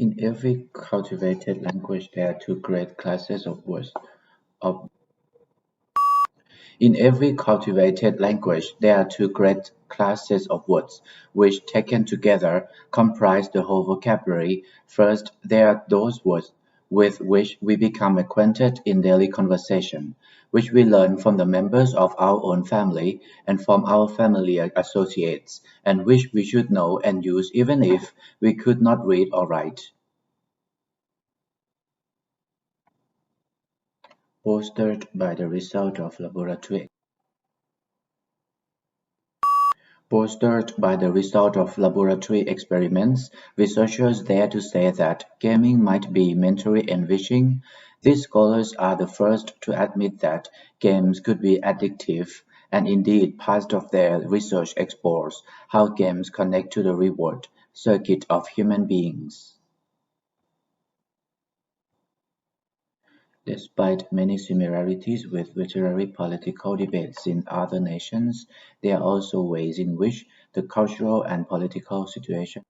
In every cultivated language there are two great classes of words. Of In every cultivated language there are two great classes of words, which taken together comprise the whole vocabulary. First, there are those words with which we become acquainted in daily conversation, which we learn from the members of our own family and from our familiar associates, and which we should know and use even if we could not read or write. Bolstered by the result of laboratory experiments, researchers dare to say that gaming might be mentally enriching. These scholars are the first to admit that games could be addictive, and indeed part of their research explores how games connect to the reward circuit of human beings. Despite many similarities with literary political debates in other nations, there are also ways in which the cultural and political situation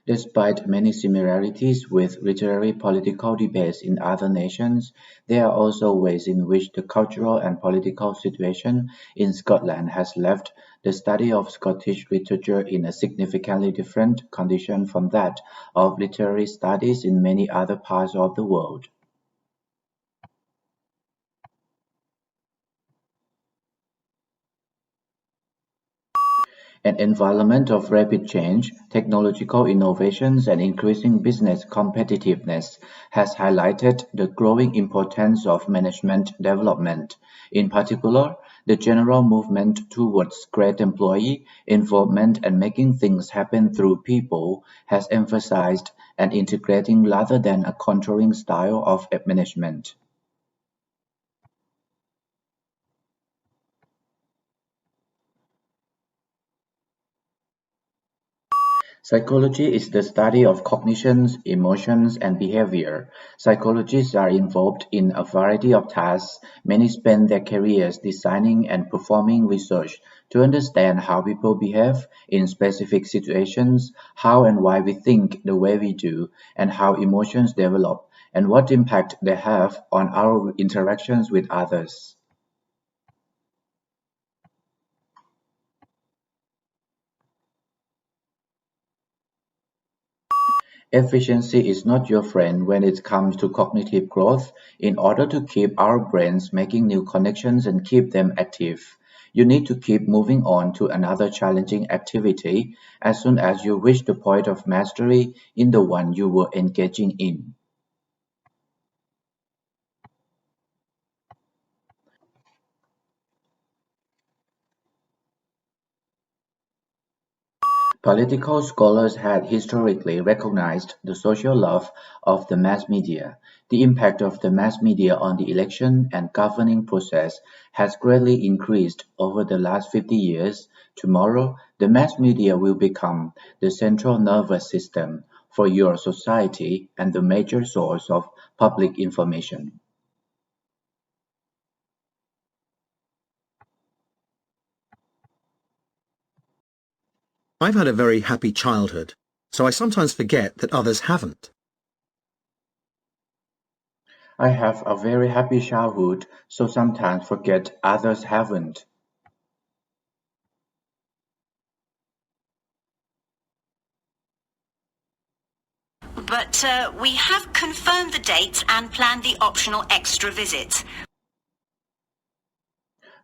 Despite many similarities with literary political debates in other nations, there are also ways in which the cultural and political situation in Scotland has left the study of Scottish literature in a significantly different condition from that of literary studies in many other parts of the world. An environment of rapid change, technological innovations and increasing business competitiveness has highlighted the growing importance of management development. In particular, the general movement towards great employee involvement and making things happen through people has emphasized an integrating rather than a controlling style of management. Psychology is the study of cognitions, emotions, and behavior. Psychologists are involved in a variety of tasks. Many spend their careers designing and performing research to understand how people behave in specific situations, how and why we think the way we do, and how emotions develop, and what impact they have on our interactions with others. Efficiency is not your friend when it comes to cognitive growth. In order to keep our brains making new connections and keep them active, you need to keep moving on to another challenging activity as soon as you reach the point of mastery in the one you were engaging in. Political scholars had historically recognized the social love of the mass media. The impact of the mass media on the election and governing process has greatly increased over the last 50 years. Tomorrow, the mass media will become the central nervous system for your society and the major source of public information. I've had a very happy childhood, so I sometimes forget that others haven't. I have a very happy childhood, so sometimes forget others haven't. But we have confirmed the dates and planned the optional extra visits.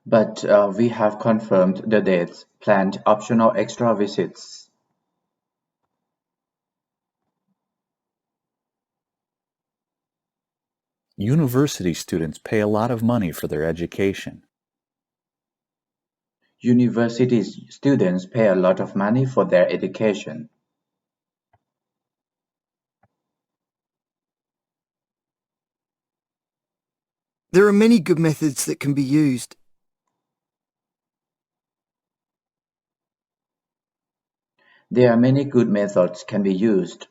But we have confirmed the dates, planned optional extra visits. University students pay a lot of money for their education. University students pay a lot of money for their education. There are many good methods that can be used. There are many good methods can be used.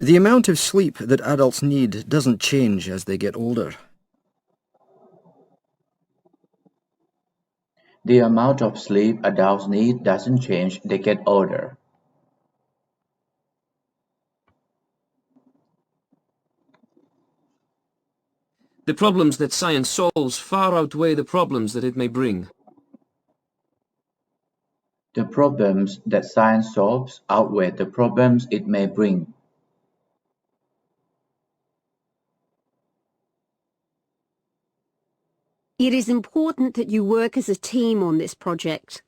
The amount of sleep that adults need doesn't change as they get older. The amount of sleep adults need doesn't change they get older. The problems that science solves far outweigh the problems that it may bring. The problems that science solves outweigh the problems it may bring. It is important that you work as a team on this project.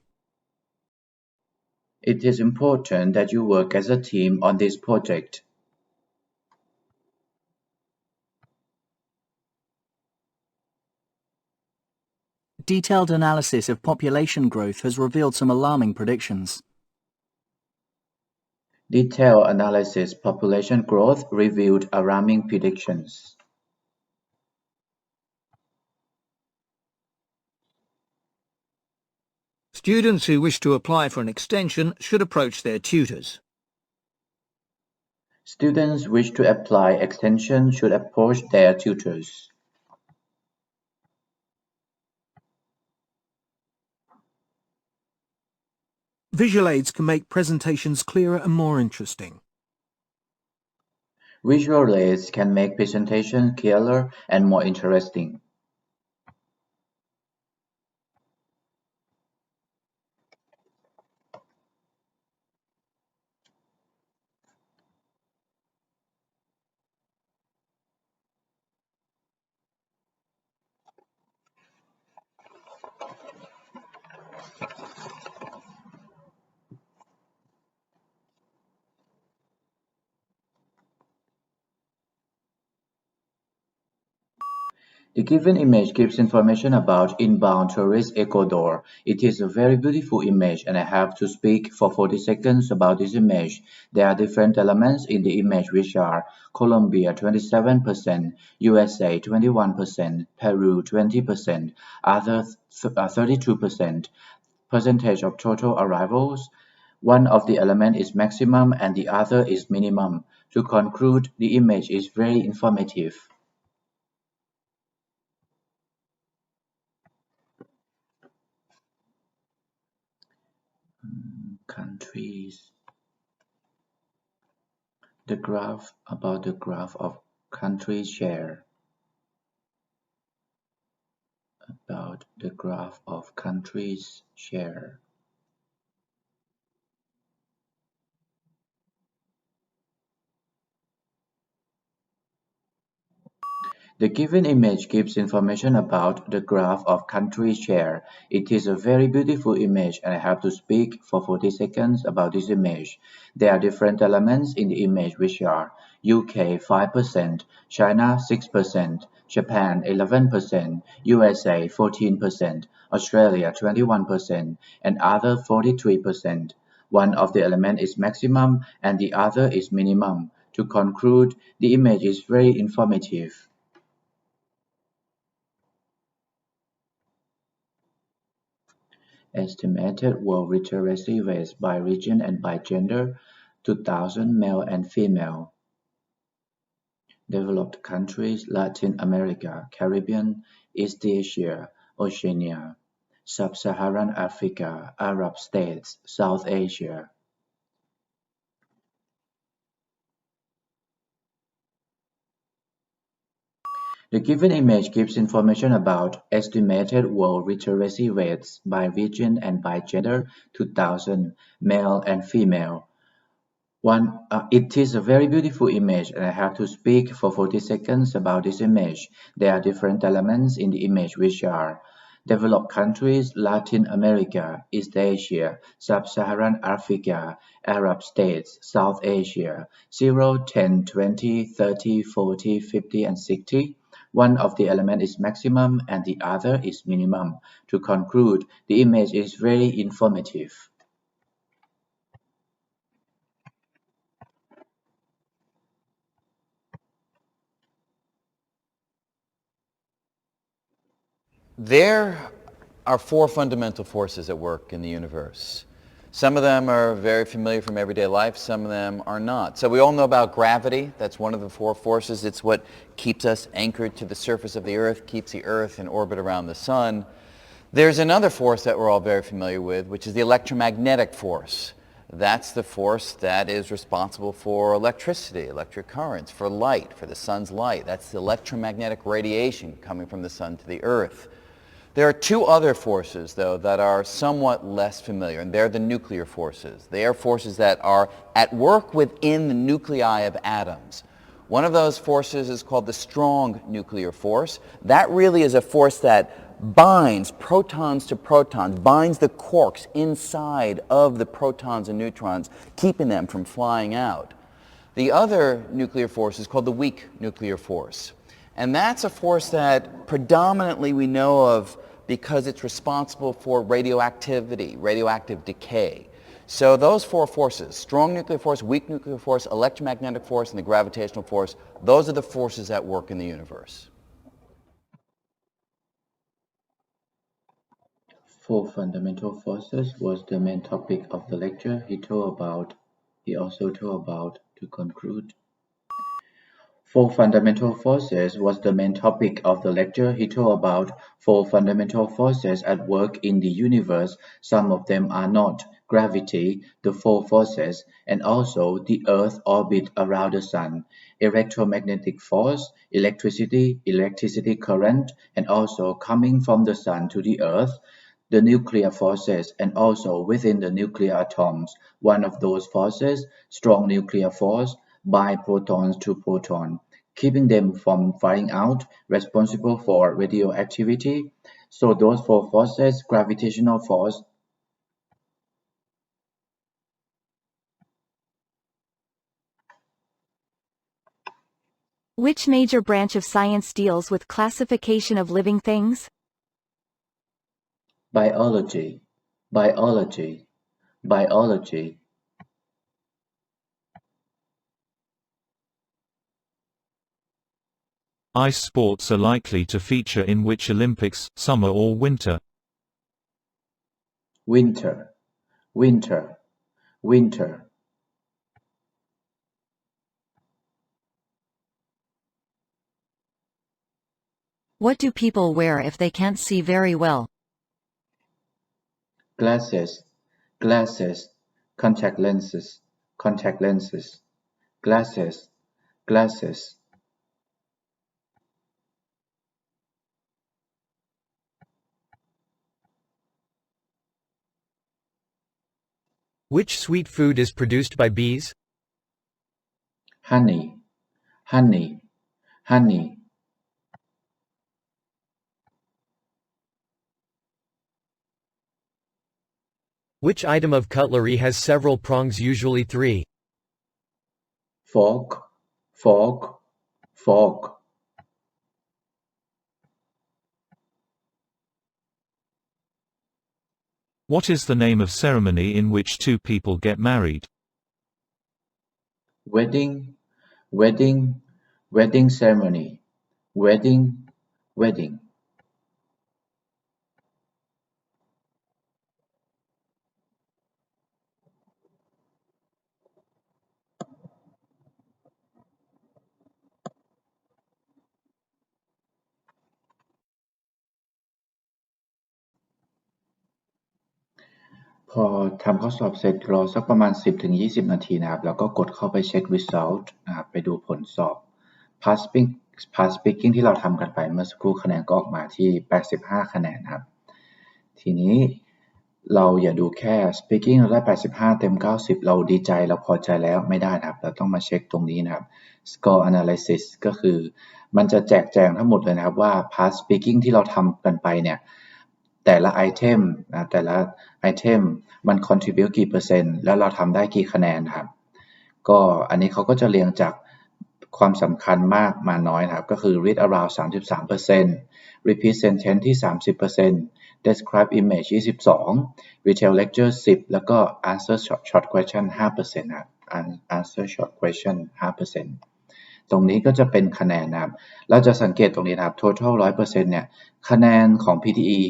It is important that you work as a team on this project. Detailed analysis of population growth has revealed some alarming predictions. Detailed analysis population growth revealed alarming predictions. Students who wish to apply for an extension should approach their tutors. Students wish to apply extension should approach their tutors. Visual aids can make presentations clearer and more interesting. Visual aids can make presentations clearer and more interesting. The given image gives information about inbound tourist Ecuador. It is a very beautiful image and I have to speak for 40 seconds about this image. There are different elements in the image which are Colombia 27%, USA 21%, Peru 20%, others 32%, percentage of total arrivals. One of the elements is maximum and the other is minimum. To conclude, the image is very informative. Countries. The graph about the graph of countries share. About the graph of countries share. The given image gives information about the graph of countries share. It is a very beautiful image and I have to speak for 40 seconds about this image. There are different elements in the image which are UK 5%, China 6%, Japan 11%, USA 14%, Australia 21%, and other 43%. One of the elements is maximum and the other is minimum. To conclude, the image is very informative. Estimated world literacy rates by region and by gender, 2000 male and female. Developed countries, Latin America, Caribbean, East Asia, Oceania, Sub-Saharan Africa, Arab states, South Asia. The given image gives information about estimated world literacy rates by region and by gender, 2000, male and female. It is a very beautiful image and I have to speak for 40 seconds about this image. There are different elements in the image which are developed countries, Latin America, East Asia, Sub-Saharan Africa, Arab states, South Asia, 0, 10, 20, 30, 40, 50, and 60. One of the elements is maximum and the other is minimum. To conclude, the image is very informative. There are four fundamental forces at work in the universe. Some of them are very familiar from everyday life, some of them are not. So we all know about gravity. That's one of the four forces. It's what keeps us anchored to the surface of the Earth, keeps the Earth in orbit around the sun. There's another force that we're all very familiar with, which is the electromagnetic force. That's the force that is responsible for electricity, electric currents, for light, for the sun's light. That's the electromagnetic radiation coming from the sun to the earth. There are two other forces, though, that are somewhat less familiar, and they're the nuclear forces. They are forces that are at work within the nuclei of atoms. One of those forces is called the strong nuclear force. That really is a force that binds protons to protons, binds the quarks inside of the protons and neutrons, keeping them from flying out. The other nuclear force is called the weak nuclear force. And that's a force that predominantly we know of because it's responsible for radioactivity, radioactive decay. So those four forces, strong nuclear force, weak nuclear force, electromagnetic force, and the gravitational force, those are the forces at work in the universe. Four fundamental forces was the main topic of the lecture he also told about to conclude. Four fundamental forces was the main topic of the lecture he told about four fundamental forces at work in the universe. Some of them are not gravity, the four forces, and also the Earth orbit around the sun, electromagnetic force, electricity current, and also coming from the sun to the Earth, the nuclear forces, and also within the nuclear atoms. One of those forces, strong nuclear force, bind protons to protons, keeping them from flying out, responsible for radioactivity. So those four forces, gravitational force, Which major branch of science deals with classification of living things? biology. Ice sports are likely to feature in which Olympics, summer or winter? Winter. What do people wear if they can't see very well? Glasses, contact lenses, glasses. Which sweet food is produced by bees? Honey. Which item of cutlery has several prongs, usually 3? Fork. What is the name of ceremony in which two people get married? Wedding ceremony. Wedding.พอทำข้อสอบเสร็จรอสักประมาณ 10-20 นาทีนะครับแล้วก็กดเข้าไปเช็ค result นะครับไปดูผลสอบ Past Speaking ที่เราทำกันไปเมื่อสักครู่คะแนนก็ออกมาที่85คะแนนครับทีนี้เราอย่าดูแค่ Speaking เราได้85เต็ม90เราดีใจเราพอใจแล้วไม่ได้นะครับเราต้องมาเช็คตรงนี้นะครับ Score Analysis ก็คือมันจะแจกแจงทั้งหมดเลยนะครับว่า Past Speaking ที่เราทำกันไปเนี่ยแต่ละไอเทมมัน contribute กี่เปอร์เซ็นต์แล้วเราทำได้กี่คะแนนครับก็อันนี้เขาก็จะเรียงจากความสำคัญมากมาน้อยนะครับก็คือ read around 33% repeat sentence ที่ 30% describe image 22% retail lecture 10% แล้วก็ answer short question 5% นะครับ answer short question 5% ตรงนี้ก็จะเป็นคะแนนนะครับเราจะสังเกตตรงนี้นะครับ total 100% เนี่ยคะแนนของ PTE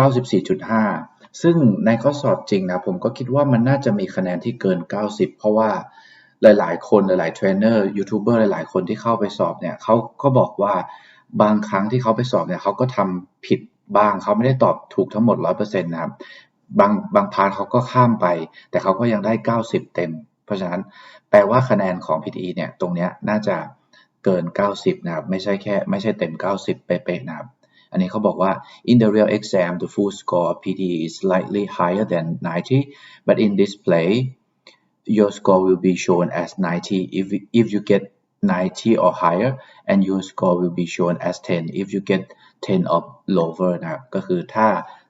94.5 ซึ่งในข้อสอบจริงนะผมก็คิดว่ามันน่าจะมีคะแนนที่เกิน90เพราะว่าหลายๆคนหลายๆเทรนเนอร์ยูทูบเบอร์หลายๆคนที่เข้าไปสอบเนี่ยเขาก็บอกว่าบางครั้งที่เขาไปสอบเนี่ยเขาก็ทำผิด บางเขาไม่ได้ตอบถูกทั้งหมด 100% นะครับบางพาร์ทเขาก็ข้ามไปแต่เขาก็ยังได้90เต็มเพราะฉะนั้นแปลว่าคะแนนของ PTE เนี่ยตรงเนี้ยน่าจะเกิน90นะครับไม่ใช่เต็ม90เป๊ะๆนะครับอันนี้เขาบอกว่า in the real exam the full score of PTE is slightly higher than 90 but in display your score will be shown as 90 if you get 90 or higher and your score will be shown as 10 if you get 10 or lower นะครับก็คือถ้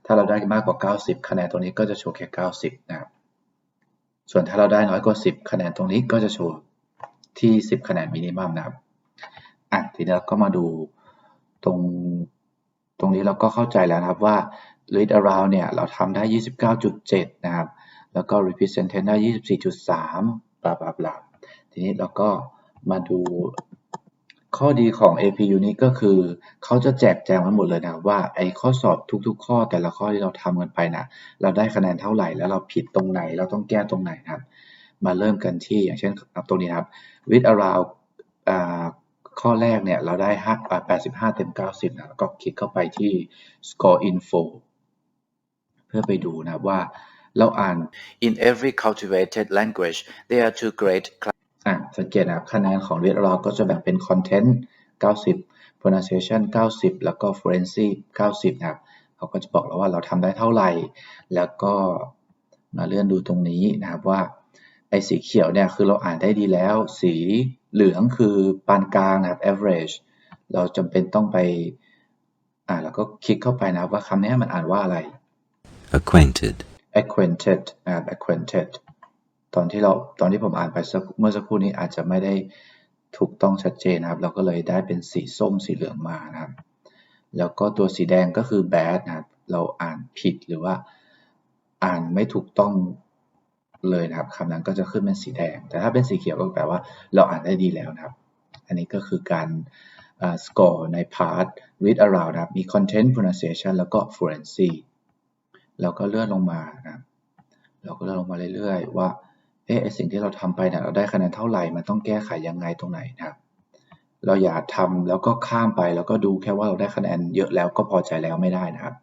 าเราได้มากกว่า90คะแนนตรงนี้ก็จะโชว์แค่90นะครับส่วนถ้าเราได้น้อยกว่า10คะแนนตรงนี้ก็จะโชว์ที่10คะแนนมินิมัมนะครับทีนี้เราก็มาดูตรงนี้เราก็เข้าใจแล้วนะครับว่า read around เนี่ยเราทำได้ 29.7 นะครับแล้วก็ represent ได้ 24.3 บลาบลาทีนี้เราก็มาดูข้อดีของ AP Unit ก็คือเขาจะแจกแจงไว้หมดเลยนะว่าไอ้ข้อสอบทุกๆข้อแต่ละข้อที่เราทำกันไปนะเราได้คะแนนเท่าไหร่แล้วเราผิดตรงไหนเราต้องแก้ตรงไหนนะครับมาเริ่มกันที่อย่างเช่นตรงนี้ครับ read around ข้อแรกเนี่ยเราได้85เต็ม90นะแล้วก็คลิกเข้าไปที่ score info เพื่อไปดูนะว่าเราอ่าน in every cultivated language there are two grade สังเกตนะครับคะแนนของ read aloud ก็จะแบ่งเป็น content 90 pronunciation 90แล้วก็ fluency 90นะครับเขาก็จะบอกเราว่าเราทำได้เท่าไหร่แล้วก็มาเลื่อนดูตรงนี้นะครับว่าไอ้สีเขียวเนี่ยคือเราอ่านได้ดีแล้วสีเหลืองคือปานกลางนะครับ average เราจำเป็นต้องไปแล้วก็คลิกเข้าไปนะครับว่าคำนี้มันอ่านว่าอะไร acquainted นะครับ acquainted ตอนที่ผมอ่านไปเมื่อสักครู่นี้อาจจะไม่ได้ถูกต้องชัดเจนนะครับเราก็เลยได้เป็นสีส้มสีเหลืองมานะครับแล้วก็ตัวสีแดงก็คือ bad นะครับเราอ่านผิดหรือว่าอ่านไม่ถูกต้องเลยนะครับคำนั้นก็จะขึ้นเป็นสีแดงแต่ถ้าเป็นสีเขียวก็แปลว่าเราอ่านได้ดีแล้วนะครับอันนี้ก็คือการscore ใน part read aloud นะครับมี content pronunciation แล้วก็ fluency แล้วก็เลื่อนลงมานะครับเราก็เลื่อนลงมาเรื่อยๆว่าไอ้สิ่งที่เราทำไปเนี่ยเราได้คะแนนเท่าไหร่มันต้องแก้ไขยังไงตรงไหนนะครับเราอย่าทำแล้วก็ข้ามไปแล้วก็ดูแค่ว่าเราได้คะแนนเยอะแล้วก็พอใจแล้วไม่ได้นะครับ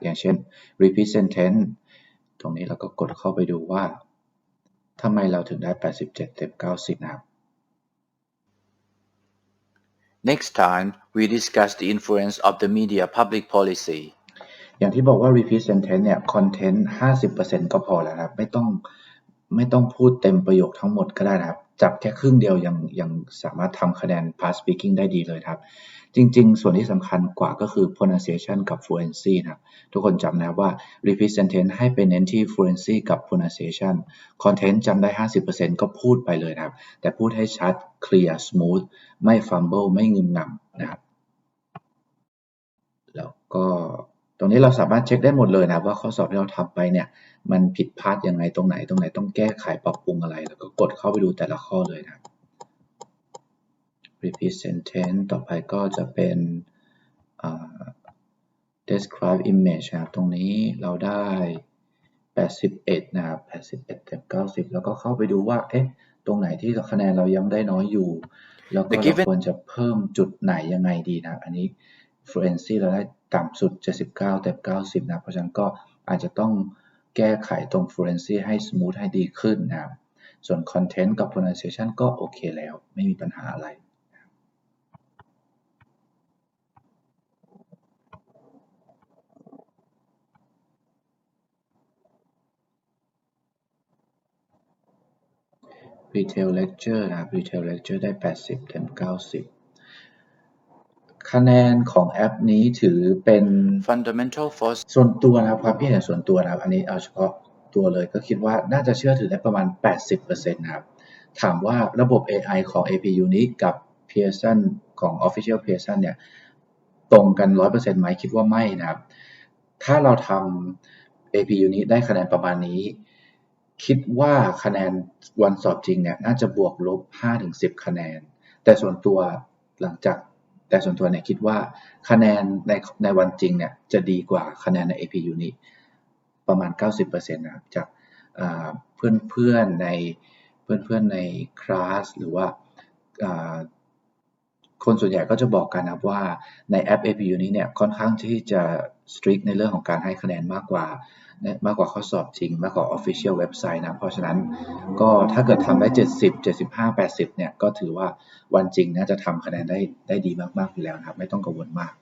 อย่างเช่น represent tense ตรงนี้เราก็กดเข้าไปดูว่าทำไมเราถึงได้87เต็ม90นะครับ Next time we discuss the influence of the media public policyอย่างที่บอกว่า represent tense เนี่ย content 50% ก็พอแล้วครับไม่ต้องพูดเต็มประโยคทั้งหมดก็ได้นะครับจับแค่ครึ่งเดียวยังสามารถทำคะแนน Past Speaking ได้ดีเลยครับจริงๆส่วนที่สำคัญกว่าก็คือ pronunciation กับ fluency นะครับทุกคนจำนะครับว่า represent tense ให้ไปเน้นที่ fluency กับ pronunciation content จำได้ 50% ก็พูดไปเลยนะครับแต่พูดให้ชัด clear smooth ไม่ fumble ไม่งึมงำนะครับแล้วก็ตรงนี้เราสามารถเช็คได้หมดเลยนะว่าข้อสอบที่เราทำไปเนี่ยมันผิดพลาดยังไงตรงไหนต้องแก้ไขปรับปรุงอะไรแล้วก็กดเข้าไปดูแต่ละข้อเลยนะ represent tense ต่อไปก็จะเป็นdescribe image นะครับตรงนี้เราได้81นะครับ81เต็ม90แล้วก็เข้าไปดูว่าตรงไหนที่คะแนนเรายังได้น้อยอยู่แล้วก็เราควรจะเพิ่มจุดไหนยังไงดีนะอันนี้ fluency เราได้ต่ำสุด79เต็ม90นะเพราะฉะนั้นก็อาจจะต้องแก้ไขตรง fluency ให้ smooth ให้ดีขึ้นนะครับส่วน content กับ pronunciation ก็โอเคแล้วไม่มีปัญหาอะไรRetail Lecture นะครับ Retail Lecture ได้80เต็ม90คะแนนของแอปนี้ถือเป็น Fundamental for ส่วนตัวนะครับความคิดเห็นส่วนตัวนะครับอันนี้เอาเฉพาะตัวเลยก็คิดว่าน่าจะเชื่อถือได้ประมาณ 80% นะครับถามว่าระบบ AI ของ AP Unit กับ Pearson ของ Official Pearson เนี่ยตรงกัน 100% ไหมคิดว่าไม่นะครับถ้าเราทำ AP Unit ได้คะแนนประมาณนี้คิดว่าคะแนนวันสอบจริงเนี่ยน่าจะบวกลบ 5-10 คะแนนแต่ส่วนตัวเนี่ยคิดว่าคะแนนในวันจริงเนี่ยจะดีกว่าคะแนนใน AP Unit ประมาณ 90% นะครับจากเพื่อนๆในคลาสหรือว่า คนส่วนใหญ่ก็จะบอกกันนะครับว่าในแอป APU นี้เนี่ยค่อนข้างที่จะ strict ในเรื่องของการให้คะแนนมากกว่าข้อสอบจริงมากกว่า official website นะเพราะฉะนั้นก็ถ้าเกิดทำได้70 75 80เนี่ยก็ถือว่าวันจริงน่าจะทำคะแนนได้ดีมากๆอยู่แล้วนะครับไม่ต้องกังวลมาก